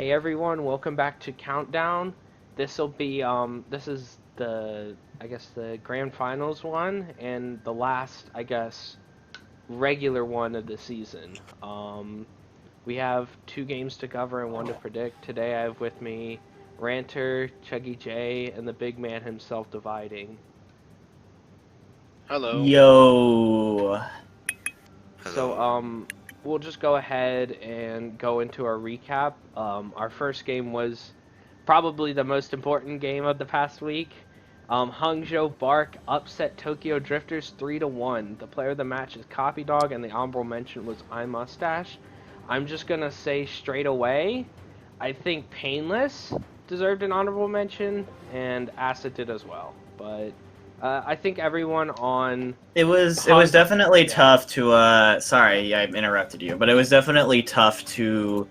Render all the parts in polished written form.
Hey everyone, welcome back to Countdown. This'll be this is the grand finals one and the last regular one of the season. We have two games to cover and one to predict. Today I have with me Ranter, Chuggy J, and the big man himself dividing. Hello. Yo. So Hello. we'll just go ahead and go into our recap. Our first game was probably the most important game of the past week. Hangzhou Bark upset Tokyo Drifters 3-1. The player of the match is Copy Dog, and the honorable mention was iMustache. I'm just gonna say straight away, I think Painless deserved an honorable mention, and Acid did as well. But I think everyone on It was definitely yeah. tough to sorry, I interrupted you, but it was definitely tough to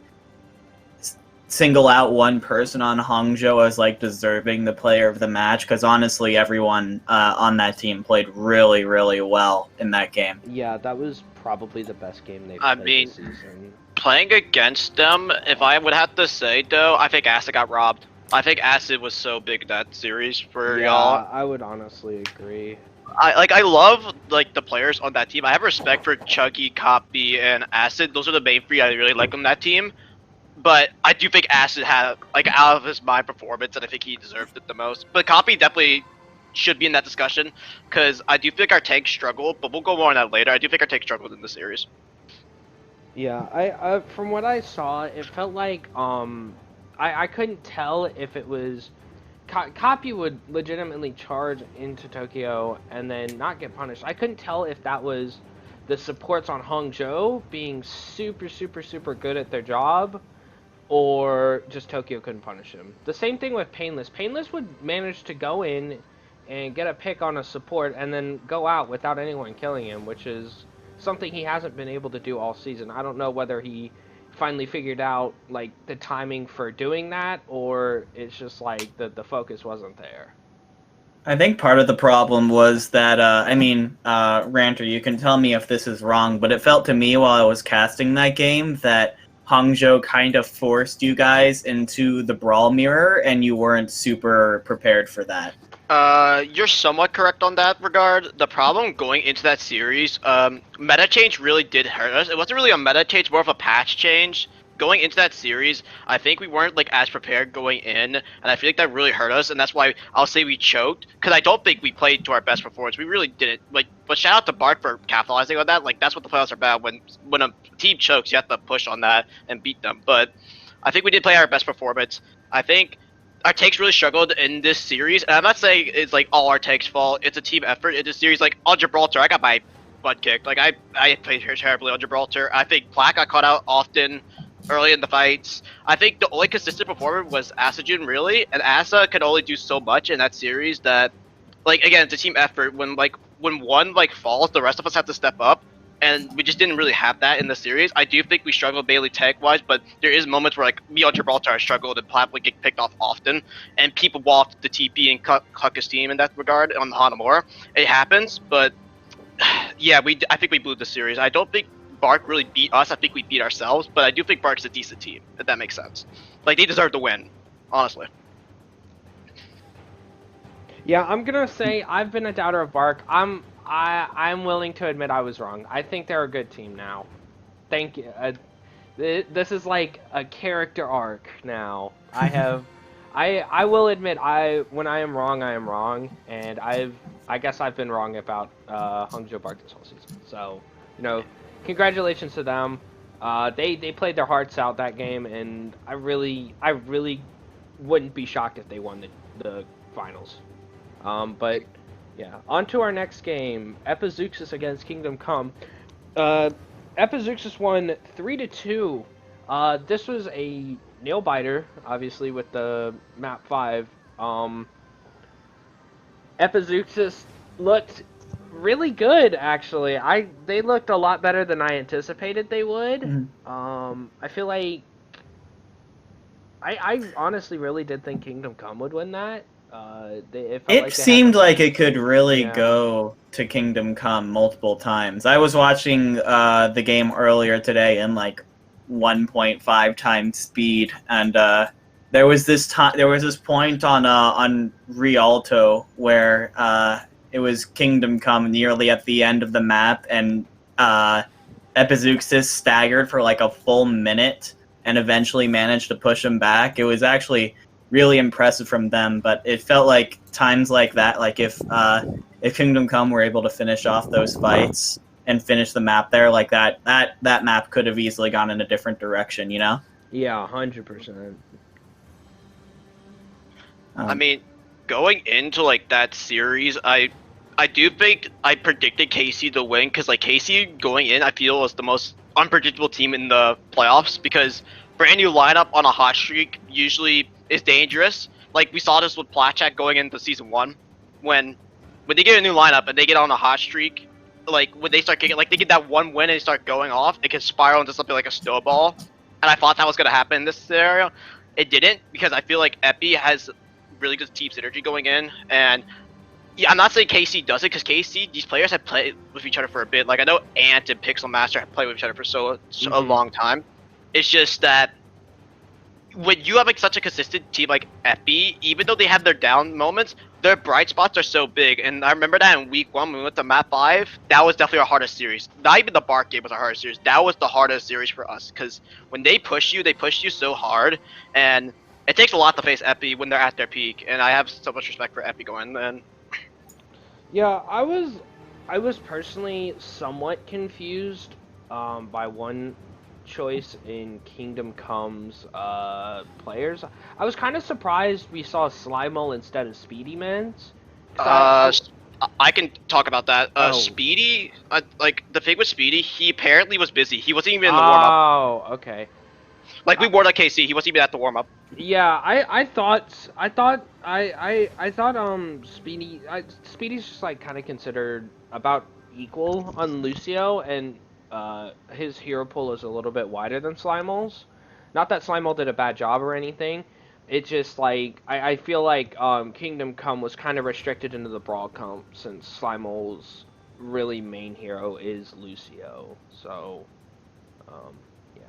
single out one person on Hangzhou as like deserving the player of the match because honestly everyone on that team played really really well in that game. Yeah, that was probably the best game they've I played mean, this season. playing against them, if I would have to say though, I think Acid got robbed. I think Acid was so big in that series for Yeah, y'all. I would honestly agree. I love like the players on that team. I have respect for Chucky, Copy, and Acid. Those are the main three I really like on that team. But I do think Acid had like out of his mind performance, and I think he deserved it the most. But Copy definitely should be in that discussion because I do think our tank struggled. But we'll go more on that later. I do think our tank struggled in the series. Yeah, I from what I saw, it felt like I couldn't tell if it was Copy would legitimately charge into Tokyo and then not get punished. I couldn't tell if that was the supports on Hangzhou being super good at their job or just Tokyo couldn't punish him. The same thing with Painless. Painless would manage to go in and get a pick on a support and then go out without anyone killing him, which is something he hasn't been able to do all season. I don't know whether he finally figured out like the timing for doing that or it's just like the focus wasn't there. I think part of the problem was that Ranter, you can tell me if this is wrong, but it felt to me while I was casting that game that Hangzhou kind of forced you guys into the brawl mirror and you weren't super prepared for that. You're somewhat correct on that regard. The problem going into that series, meta change really did hurt us. It wasn't really a meta change, more of a patch change. Going into that series, I think we weren't like as prepared going in, and I feel like that really hurt us, and that's why I'll say we choked. Because I don't think we played to our best performance. We really didn't. Like, but shout out to Bark for capitalizing on that. Like, that's what the playoffs are about. When a team chokes, you have to push on that and beat them. But I think we did play our best performance. I think our takes really struggled in this series, and I'm not saying it's like all our takes' fault. It's a team effort in this series. Like on Gibraltar, I got my butt kicked. Like I played terribly on Gibraltar. I think Plaque got caught out often early in the fights. I think the only consistent performer was Asajun really, and Asa could only do so much in that series that, like again, it's a team effort. When one like falls, the rest of us have to step up. And we just didn't really have that in the series. I do think we struggled Bailey tech-wise, but there is moments where like me on Gibraltar I struggled and Platt would get picked off often, and people walked the TP and cut his team in that regard on Hanamura. It happens, but yeah, I think we blew the series. I don't think Bark really beat us. I think we beat ourselves, but I do think Bark's a decent team, if that makes sense. Like they deserve to win, honestly. Yeah, I'm gonna say I've been a doubter of Bark. I'm willing to admit I was wrong. I think they're a good team now. Thank you. This is like a character arc now. I will admit when I am wrong I am wrong, and I guess I've been wrong about Hangzhou Bark this whole season. So congratulations to them. They played their hearts out that game, and I really wouldn't be shocked if they won the finals. But yeah, on to our next game, Epizeuxis against Kingdom Come. Epizeuxis won 3-2. This was a nail biter, obviously with the map 5. Epizeuxis looked really good, actually. They looked a lot better than I anticipated they would. I feel like I honestly really did think Kingdom Come would win that. It felt It like they had seemed like it could really yeah. go to Kingdom Come multiple times. I was watching the game earlier today, and like 1.5 times speed, and there was this point on Rialto where it was Kingdom Come nearly at the end of the map, and Epizeuxis staggered for like a full minute and eventually managed to push him back. It was actually really impressive from them, but it felt like times like that, like if Kingdom Come were able to finish off those fights and finish the map there, like that map could have easily gone in a different direction, you know? Yeah, 100%. I mean, going into like that series, I do think I predicted KC to win because like KC going in, I feel was the most unpredictable team in the playoffs because brand new lineup on a hot streak usually is dangerous. Like we saw this with Platchak going into season 1, when they get a new lineup and they get on a hot streak, like when they start kicking, like they get that one win and they start going off, it can spiral into something like a snowball. And I thought that was gonna happen in this scenario. It didn't because I feel like Epi has really good team synergy going in, and yeah, I'm not saying KC does it because KC, these players have played with each other for a bit. Like I know Ant and Pixel Master have played with each other for so a long time. It's just that when you have like such a consistent team like Epi, even though they have their down moments, their bright spots are so big. And I remember that in week 1 when we went to map 5, that was definitely our hardest series. Not even the Bark game was our hardest series. That was the hardest series for us because when they push you so hard, and it takes a lot to face Epi when they're at their peak. And I have so much respect for Epi going in. Yeah, I was personally somewhat confused by one choice in Kingdom Come's players. I was kind of surprised we saw Slimal instead of Speedy Mans. I can talk about that. Oh. Speedy, like the thing with Speedy, he apparently was busy. He wasn't even in the warm up. Oh, okay. Like we warned at KC, he wasn't even at the warm up. Yeah, I thought Speedy's just like kind of considered about equal on Lucio, and his hero pool is a little bit wider than Slimal's. Not that Slimal did a bad job or anything. It's just like I feel like Kingdom Come was kind of restricted into the Brawl comp since Slimal's really main hero is Lucio. So, yeah.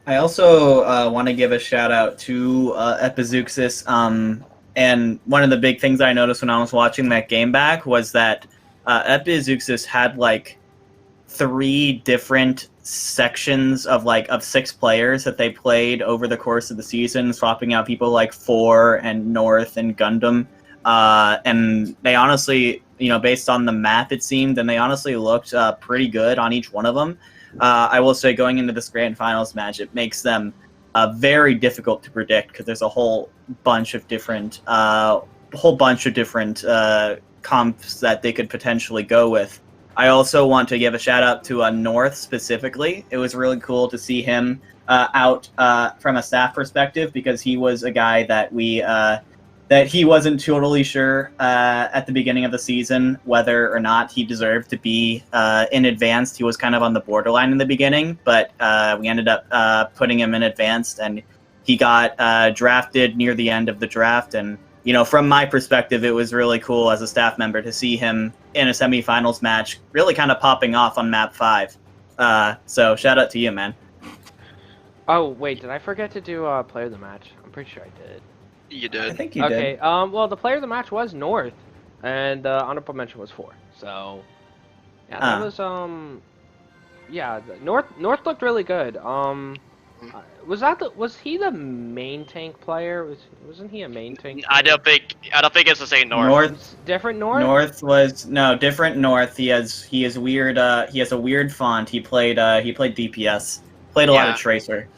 I also want to give a shout out to Epizeuxis. And one of the big things I noticed when I was watching that game back was that Epizeuxis had like 3 different sections of 6 players that they played over the course of the season, swapping out people like 4 and North and Gundam. And they honestly, based on the map it seemed, and they honestly looked pretty good on each one of them. I will say going into this grand finals match, it makes them very difficult to predict because there's a whole bunch of different comps that they could potentially go with. I also want to give a shout out to North specifically. It was really cool to see him out from a staff perspective because he was a guy that that he wasn't totally sure at the beginning of the season whether or not he deserved to be in advanced. He was kind of on the borderline in the beginning, but we ended up putting him in advanced, and he got drafted near the end of the draft. And from my perspective, it was really cool as a staff member to see him in a semifinals match, really kind of popping off on map 5. So shout out to you, man. Oh wait, did I forget to do player of the match? I'm pretty sure I did. You did. I think you did. Okay. Well, the player of the match was North, and honorable mention was 4. So, yeah, that was yeah, North looked really good. Was he the main tank player? Wasn't he a main tank player? I don't think it's the same North. Different North. North was different North. He is weird. He has a weird font. He played DPS. Played a lot of Tracer.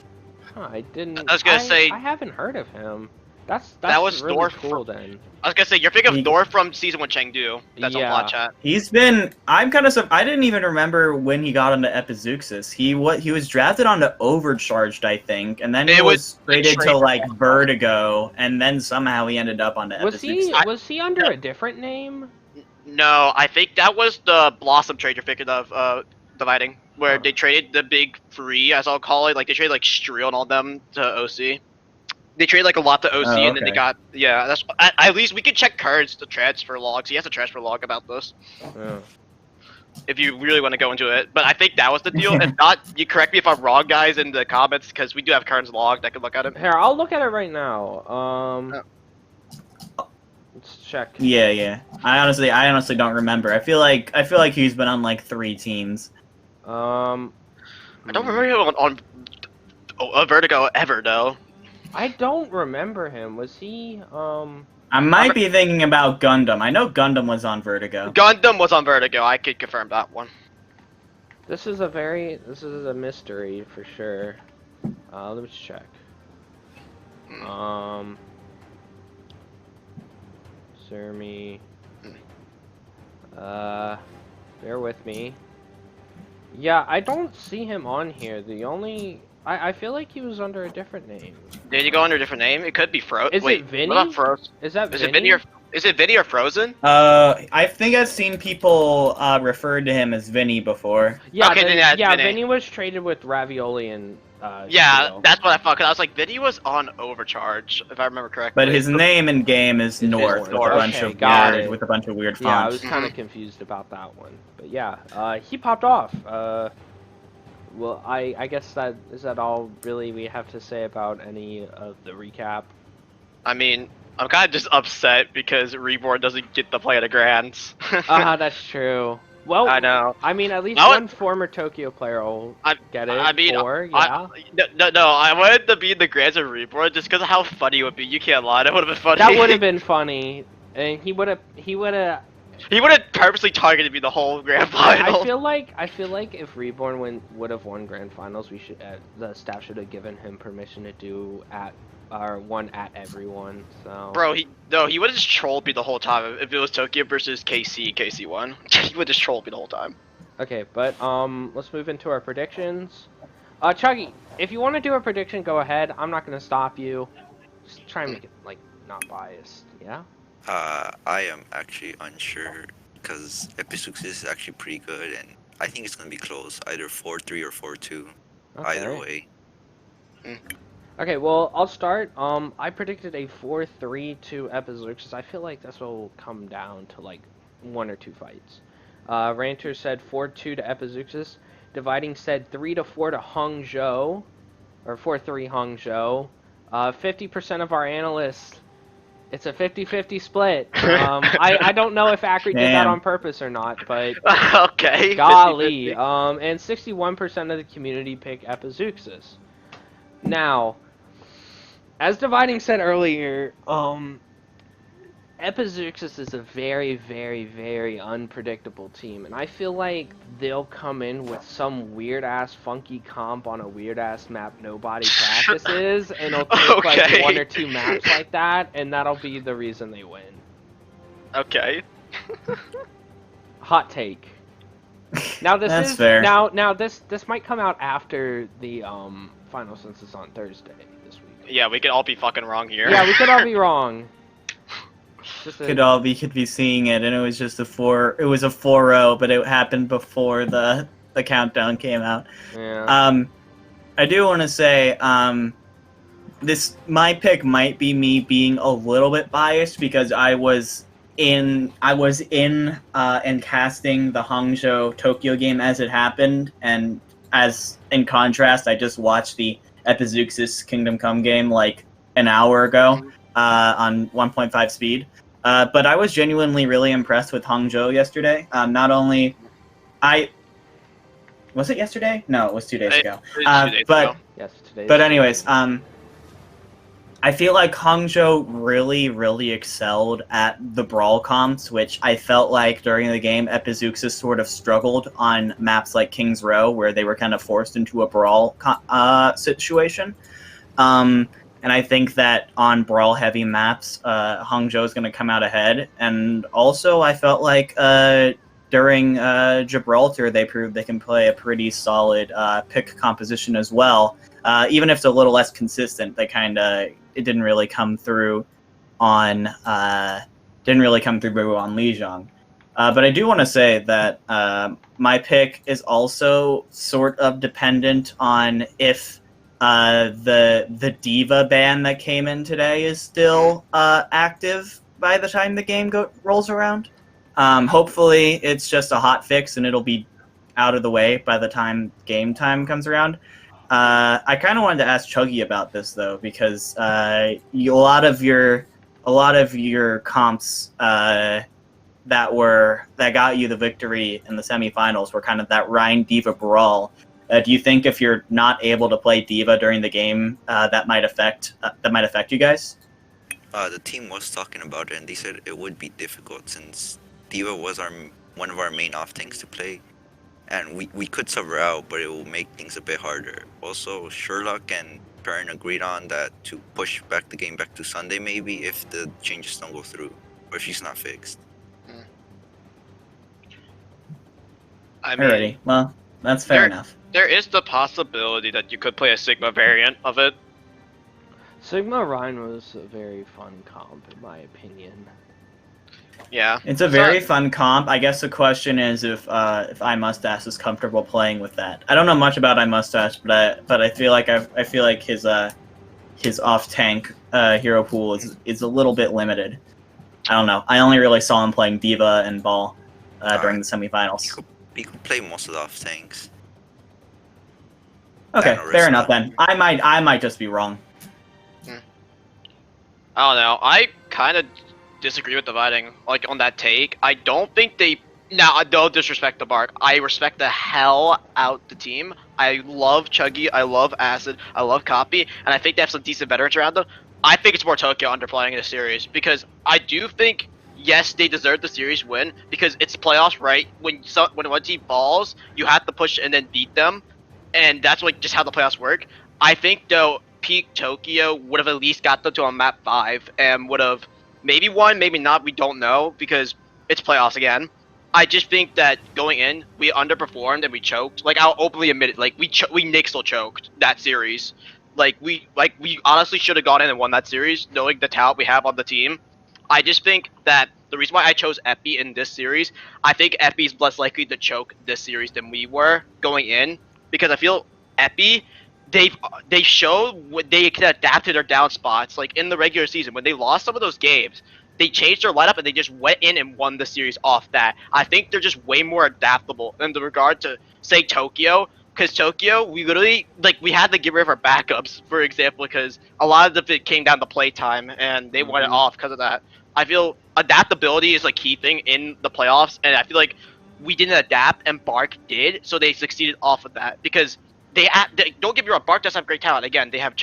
Huh, I didn't. I was gonna say I haven't heard of him. That was really North cool then. I was gonna say you're thinking of North from season 1 Chengdu. That's on Plot Chat. He's been. I'm kind of. I didn't even remember when he got onto Epizeuxis. He was drafted onto Overcharged, I think, and then he was traded to Vertigo, and then somehow he ended up onto Epizeuxis. Was he under a different name? No, I think that was the Blossom trade you're thinking of. Dividing, where they traded the big 3, as I'll call it. Like they traded like Striel and all them to OC. They traded like a lot to OC, and then they got That's at least we could check Kurt's the transfer logs. He has a transfer log about this. Yeah. if you really want to go into it. But I think that was the deal. If not, you correct me if I'm wrong, guys, in the comments, because we do have Karn's log that could look at it. Here, I'll look at it right now. Let's check. Yeah. I honestly don't remember. I feel like he's been on like 3 teams. I don't remember him on Vertigo ever, though. I don't remember him. Was he? I might be thinking about Gundam. I know Gundam was on Vertigo. Gundam was on Vertigo. I could confirm that one. This is a mystery for sure. Let me check. Surmi. Bear with me. Yeah, I don't see him on here. I feel like he was under a different name. Did he go under a different name? It could be Is it Vinny? What about Frozen? Is it Vinny or Frozen? I think I've seen people referred to him as Vinny before. Yeah, Okay, then yeah, Vinny. Vinny was traded with Ravioli and Yeah, Tito. that's what I thought. Cause I was like, Vinny was on Overcharge, if I remember correctly. But his name in game is North, North. Got it. with a bunch of weird fonts. Yeah, I was kind of confused about that one. But yeah, he popped off. Well, I guess is that all really we have to say about any of the recap? I mean, I'm kind of just upset because Reborn doesn't get to play at a Grands. That's true. Well, I know. I mean, at least one former Tokyo player will get it. I mean, yeah. No, I wanted to be in the Grands of Reborn just because of how funny it would be. You can't lie, that would have been funny. That would have been funny, and he would have. He would have purposely targeted me the whole grand final. I feel like if Reborn would have won grand finals, the staff should have given him permission to do one at everyone. So. Bro, he would have just trolled me the whole time if it was Tokyo versus KC won. He would just troll me the whole time. Okay, but let's move into our predictions. Chuggy, if you want to do a prediction, go ahead. I'm not gonna stop you. Just try and make it like not biased. Yeah. I am actually unsure because Epizeuxis is actually pretty good, and I think it's gonna be close, either 4-3 or 4-2. Okay. Either way. Okay, well, I'll start. I predicted a 4-3 to Epizeuxis. I feel like that's what will come down to like 1 or 2 fights. Ranter said 4-2 to Epizeuxis. Dividing said 3-4 to Hangzhou, or 4-3 Hangzhou. 50% of our analysts. It's a 50-50 split. I don't know if Acri did that on purpose or not, but okay. Golly. 50-50. And 61% of the community pick Epizeuxis. Now, as Dividing said earlier, Epizeuxis is a very, very, very unpredictable team, and I feel like they'll come in with some weird-ass funky comp on a weird-ass map nobody practices, and it'll take like 1 or 2 maps like that, and that'll be the reason they win. Okay. Hot take. Now this That's is fair. Now this might come out after the final since it's on Thursday this week. Yeah, we could all be fucking wrong here. Yeah, we could all be wrong. Could be seeing it, and it was just a 4-0, but it happened before the countdown came out. Yeah. I do want to say, my pick might be me being a little bit biased because I was in and casting the Hangzhou Tokyo game as it happened, and as in contrast, I just watched the Epizeuxis Kingdom Come game like an hour ago on 1.5 speed. But I was genuinely really impressed with Hangzhou yesterday. Not only was it yesterday? No, it was 2 days ago. Yes, today. But anyways, I feel like Hangzhou really, really excelled at the brawl comps, which I felt like during the game, Epizeuxis sort of struggled on maps like King's Row, where they were kind of forced into a brawl situation. And I think that on brawl-heavy maps, Hangzhou is going to come out ahead. And also, I felt like during Gibraltar, they proved they can play a pretty solid pick composition as well. Even if it's a little less consistent, it didn't really come through on Lijiang. But I do want to say that my pick is also sort of dependent on if the Diva ban that came in today is still active by the time the game rolls around. Hopefully, it's just a hot fix and it'll be out of the way by the time game time comes around. I kind of wanted to ask Chuggy about this though, because a lot of your comps that got you the victory in the semifinals were kind of that Rhine Diva brawl. Do you think if you're not able to play Diva during the game, that might affect you guys? The team was talking about it, and they said it would be difficult since Diva was one of our main off tanks to play, and we could sub her out, but it will make things a bit harder. Also, Sherlock and Perrin agreed on that to push back the game back to Sunday maybe if the changes don't go through, or if she's not fixed. I mean, Alrighty, well, that's fair enough. there is the possibility that you could play a Sigma variant of it. Sigma Rhine was a very fun comp, in my opinion. Yeah. It's a very fun comp. I guess the question is if iMustache is comfortable playing with that. I don't know much about iMustache, but I feel like his off tank hero pool is a little bit limited. I don't know. I only really saw him playing Diva and Ball during the semifinals. He could play most of the off tanks. Okay, fair enough then. I might just be wrong. I don't know. I kind of disagree with Dividing, like, on that take. I don't think they... Now, I don't disrespect the Bark. I respect the hell out the team. I love Chuggy, I love Acid, I love Copy, and I think they have some decent veterans around them. I think it's more Tokyo underplaying in the series, because I do think, yes, they deserve the series win, because it's playoffs, right? When one team falls, you have to push and then beat them, and that's like just how the playoffs work. I think, though, peak Tokyo would have at least got them to a map 5 and would have maybe won, maybe not, we don't know because it's playoffs again. I just think that going in, we underperformed and we choked. Like, I'll openly admit it, like we Nixel choked that series. Like we honestly should have gone in and won that series, knowing the talent we have on the team. I just think that the reason why I chose Epi in this series, I think Epi's less likely to choke this series than we were going in, because I feel Epi, they showed what they can adapt to their down spots. Like in the regular season, when they lost some of those games, they changed their lineup and they just went in and won the series off that. I think they're just way more adaptable in the regard to, say, Tokyo. Because Tokyo, we literally, like, we had to get rid of our backups, for example, because a lot of it came down to playtime, and they went off because of that. I feel adaptability is a key thing in the playoffs, and I feel like we didn't adapt, and Bark did, so they succeeded off of that. Because they don't get me wrong, Bark does have great talent. Again, they have,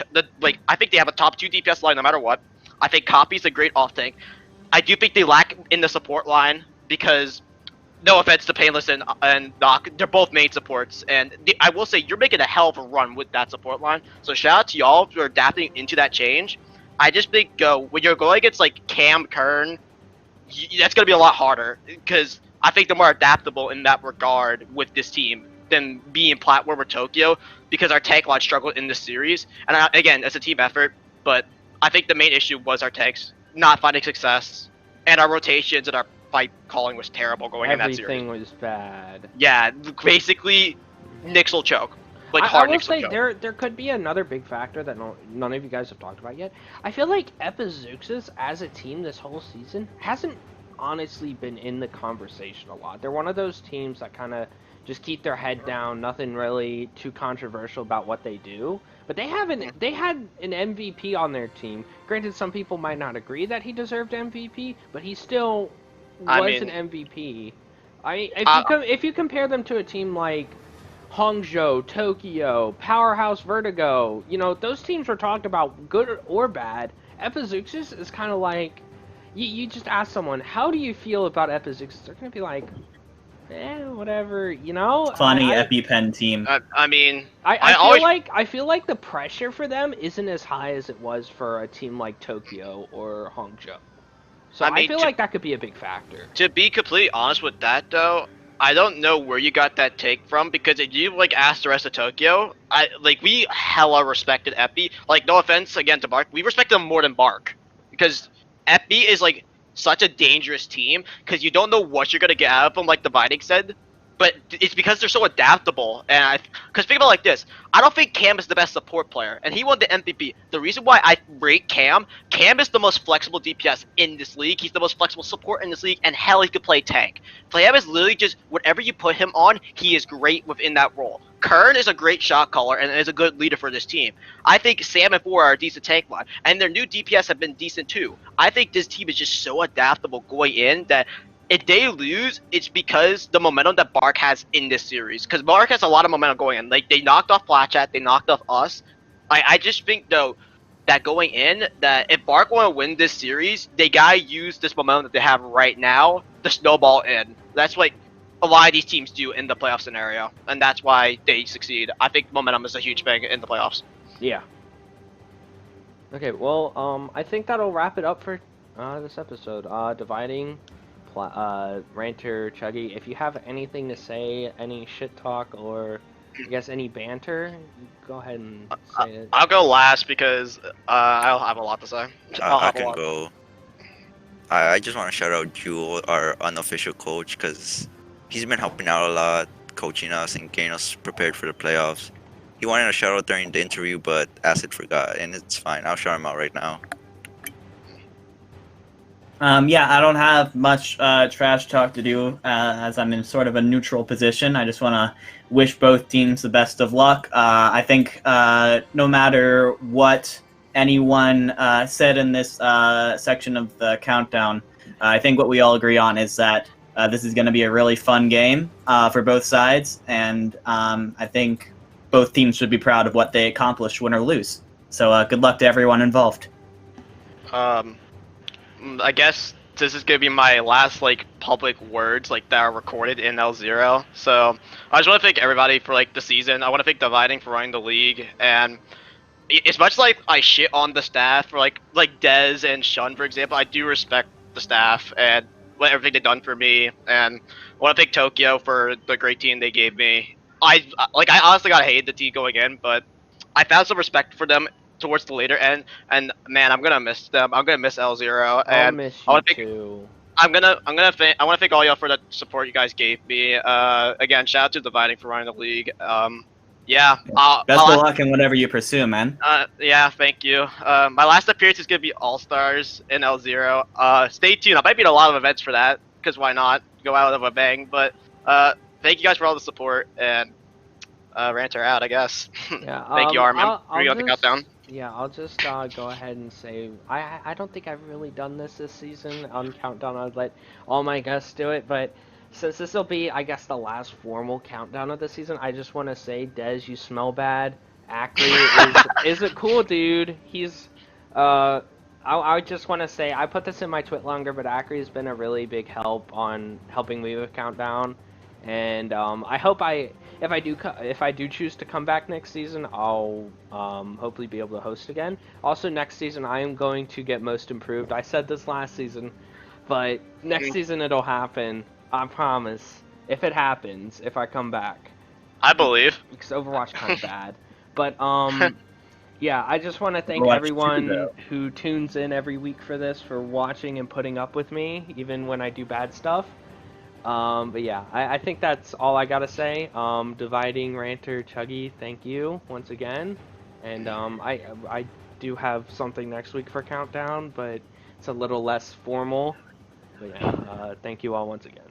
I think they have a top 2 DPS line no matter what. I think Copy's a great off tank. I do think they lack in the support line because, no offense to Painless and Doc, they're both main supports, and I will say you're making a hell of a run with that support line. So shout out to y'all for adapting into that change. I just think when you're going against like Cam Kern, that's gonna be a lot harder because I think they're more adaptable in that regard with this team than being platform or Tokyo because our tank line struggled in this series. And again, it's a team effort, but I think the main issue was our tanks not finding success, and our rotations and our fight calling was terrible going in that series. Everything was bad. Yeah, basically, Nixel choke. Like, I hard will Nixel say choke. there could be another big factor that none of you guys have talked about yet. I feel like Epizeuxis as a team this whole season hasn't honestly been in the conversation a lot. They're one of those teams that kind of just keep their head down, nothing really too controversial about what they do. But they had an MVP on their team. Granted, some people might not agree that he deserved MVP, but he still was an MVP. If you compare them to a team like Hangzhou, Tokyo, Powerhouse Vertigo, those teams were talked about good or bad. Epizeuxis is kind of like, you just ask someone, how do you feel about Epizeuxis? They're going to be like, whatever, Funny EpiPen team. I feel like the pressure for them isn't as high as it was for a team like Tokyo or Hangzhou. So I feel like that could be a big factor. To be completely honest with that, though, I don't know where you got that take from, because if you ask the rest of Tokyo, we hella respected Epi. No offense again to Bark, we respect them more than Bark, because Epi is such a dangerous team, because you don't know what you're gonna get out of them, like Dividing said. but it's because they're so adaptable. And because think about it like this, I don't think Cam is the best support player, and he won the MVP. The reason why I rate Cam is the most flexible DPS in this league. He's the most flexible support in this league, and hell, he could play tank. Cam is literally just whatever you put him on, he is great within that role. Kern is a great shot caller and is a good leader for this team. I think Sam and Four are a decent tank line, and their new DPS have been decent too. I think this team is just so adaptable going in that if they lose, it's because the momentum that Bark has in this series. Because Bark has a lot of momentum going in. Like, they knocked off Flat Chat, they knocked off us. I just think, though, that going in, that if Bark want to win this series, they gotta use this momentum that they have right now to snowball in. That's what a lot of these teams do in the playoff scenario, and that's why they succeed. I think momentum is a huge thing in the playoffs. Yeah. Okay, well, I think that'll wrap it up for this episode. Dividing Ranter, Chuggy, if you have anything to say, any shit talk, or I guess any banter, go ahead and say it. I'll go last because I'll have a lot to say. I can go. I just want to shout out Jewel, our unofficial coach, because he's been helping out a lot, coaching us and getting us prepared for the playoffs. He wanted a shout out during the interview, but Acid forgot, and it's fine. I'll shout him out right now. Yeah, I don't have much trash talk to do as I'm in sort of a neutral position. I just want to wish both teams the best of luck. I think no matter what anyone said in this section of the countdown, I think what we all agree on is that this is going to be a really fun game for both sides, and I think both teams should be proud of what they accomplish, win or lose. So good luck to everyone involved. I guess this is gonna be my last public words that are recorded in L0. So I just want to thank everybody for the season. I want to thank Dividing for running the league, and as much as I shit on the staff for like Dez and Shun, for example, I do respect the staff and everything they've done for me, and I want to thank Tokyo for the great team they gave me. I honestly got hated the team going in, but I found some respect for them towards the later end, and man, I'm gonna miss them. I'm gonna miss L0, and I'll miss you too. I want to thank all y'all for the support you guys gave me. Again, shout out to Dividing for running the league. Yeah. Best of luck in whatever you pursue, man. Yeah, thank you. My last appearance is gonna be All Stars in L0. Stay tuned. I might be in a lot of events for that, because why not? Go out of a bang. But thank you guys for all the support, and Ranter out, I guess. Yeah. Thank you, Armin. We got the countdown. Yeah, I'll just go ahead and say I don't think I've really done this season on Countdown. I'd let all my guests do it, but since this will be, I guess, the last formal countdown of the season, I just want to say, Dez, you smell bad. Acri is a cool dude. He's I just want to say, I put this in my tweet longer, but Acri has been a really big help on helping me with Countdown, and I hope if I do choose to come back next season, I'll hopefully be able to host again. Also, next season I am going to get Most Improved. I said this last season, but next season it'll happen. I promise. If it happens, if I come back. I believe. Because Overwatch kind of bad. But yeah, I just want to thank Overwatch everyone 2, though. who tunes in every week for this, for watching and putting up with me, even when I do bad stuff. But yeah, I think that's all I gotta say. Dividing, Ranter, Chuggy, thank you once again. And I do have something next week for Countdown, but it's a little less formal. But yeah, thank you all once again.